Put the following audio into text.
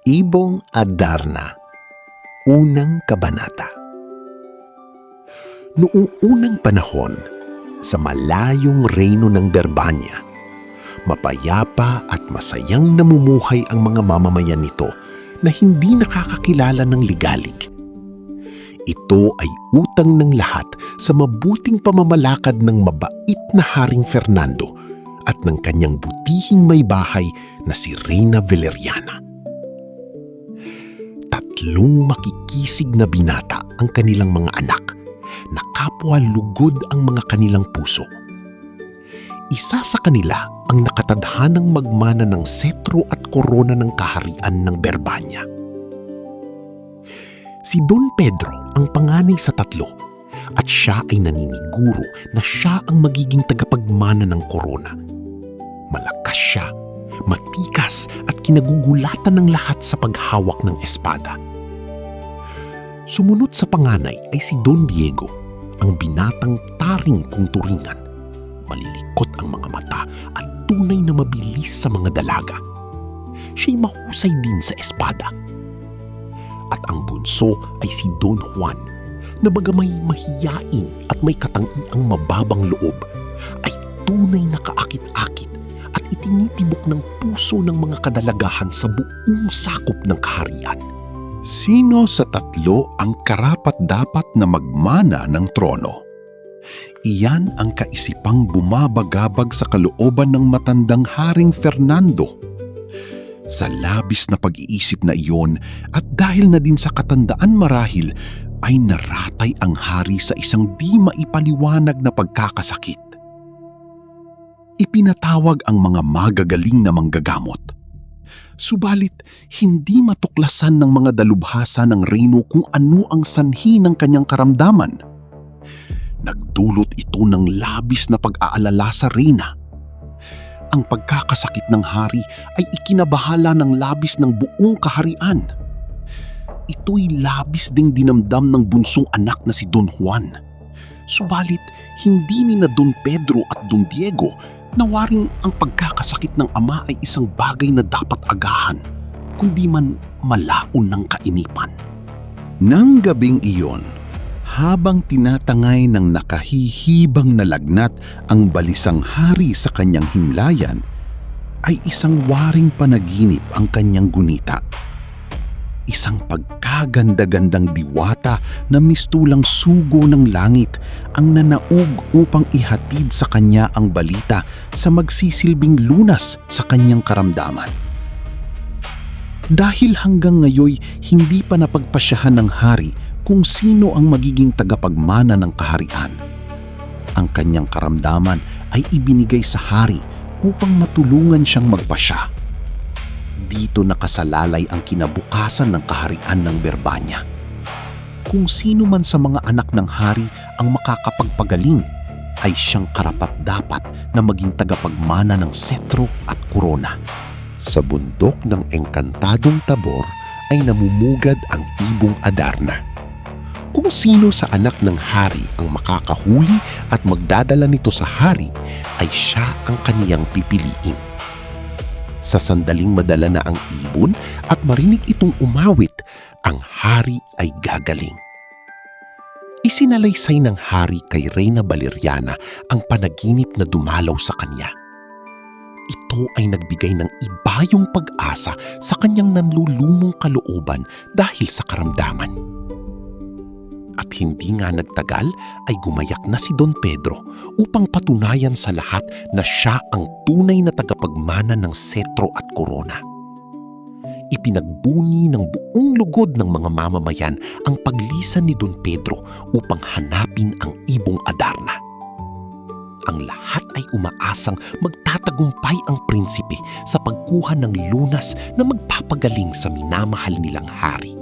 Ibong Adarna, Unang Kabanata. Noong unang panahon, sa malayong reyno ng Berbanya, mapayapa at masayang namumuhay ang mga mamamayan nito na hindi nakakakilala ng ligalig. Ito ay utang ng lahat sa mabuting pamamalakad ng mabait na Haring Fernando at ng kanyang butihing may bahay na si Reyna Valeriana. Tatlong makikisig na binata ang kanilang mga anak, na kapwa lugod ang mga kanilang puso. Isa sa kanila ang nakatadhanang magmana ng setro at korona ng kaharian ng Berbanya. Si Don Pedro ang panganay sa tatlo at siya ay naniniguro na siya ang magiging tagapagmana ng korona. Malakas siya, matikas at kinagugulatan ng lahat sa paghawak ng espada. Sumunod sa panganay ay si Don Diego, ang binatang taring kung turingan. Malilikot ang mga mata at tunay na mabilis sa mga dalaga. Siya'y mahusay din sa espada. At ang bunso ay si Don Juan, na bagamay mahiyain at may katangiang mababang loob, ay tunay na kaakit-akit at itinitibok ng puso ng mga kadalagahan sa buong sakop ng kaharian. Sino sa tatlo ang karapat-dapat na magmana ng trono? Iyan ang kaisipang bumabagabag sa kalooban ng matandang Haring Fernando. Sa labis na pag-iisip na iyon at dahil na din sa katandaan marahil, ay naratay ang hari sa isang di maipaliwanag na pagkakasakit. Ipinatawag ang mga magagaling na manggagamot. Subalit, hindi matuklasan ng mga dalubhasa ng reyno kung ano ang sanhi ng kanyang karamdaman. Nagdulot ito ng labis na pag-aalala sa reyna. Ang pagkakasakit ng hari ay ikinabahala ng labis ng buong kaharian. Ito'y labis ding dinamdam ng bunsong anak na si Don Juan. Subalit, hindi ni na Don Pedro at Don Diego nawaring ang pagkakasakit ng ama ay isang bagay na dapat agahan, kundi man malaon ng kainipan. Nang gabing iyon, habang tinatangay ng nakahihibang na lagnat ang balisang hari sa kanyang himlayan, ay isang waring panaginip ang kanyang gunita. Isang pagkaganda-gandang diwata na mistulang sugo ng langit ang nanaog upang ihatid sa kanya ang balita sa magsisilbing lunas sa kanyang karamdaman. Dahil hanggang ngayoy hindi pa napagpasyahan ng hari kung sino ang magiging tagapagmana ng kaharian, ang kanyang karamdaman ay ibinigay sa hari upang matulungan siyang magpasya. Dito nakasalalay ang kinabukasan ng kaharian ng Berbanya. Kung sino man sa mga anak ng hari ang makakapagpagaling, ay siyang karapat-dapat na maging tagapagmana ng setro at korona. Sa bundok ng engkantadong Tabor ay namumugad ang Ibong Adarna. Kung sino sa anak ng hari ang makakahuli at magdadala nito sa hari, ay siya ang kaniyang pipiliin. Sa sandaling madala na ang ibon at marinig itong umawit, ang hari ay gagaling. Isinalaysay ng hari kay Reyna Valeriana ang panaginip na dumalaw sa kanya. Ito ay nagbigay ng ibayong pag-asa sa kanyang nanlulumong kalooban dahil sa karamdaman. At hindi nga nagtagal ay gumayak na si Don Pedro upang patunayan sa lahat na siya ang tunay na tagapagmana ng setro at korona. Ipinagbunyi ng buong lugod ng mga mamamayan ang paglisan ni Don Pedro upang hanapin ang Ibong Adarna. Ang lahat ay umaasang magtatagumpay ang prinsipe sa pagkuha ng lunas na magpapagaling sa minamahal nilang hari.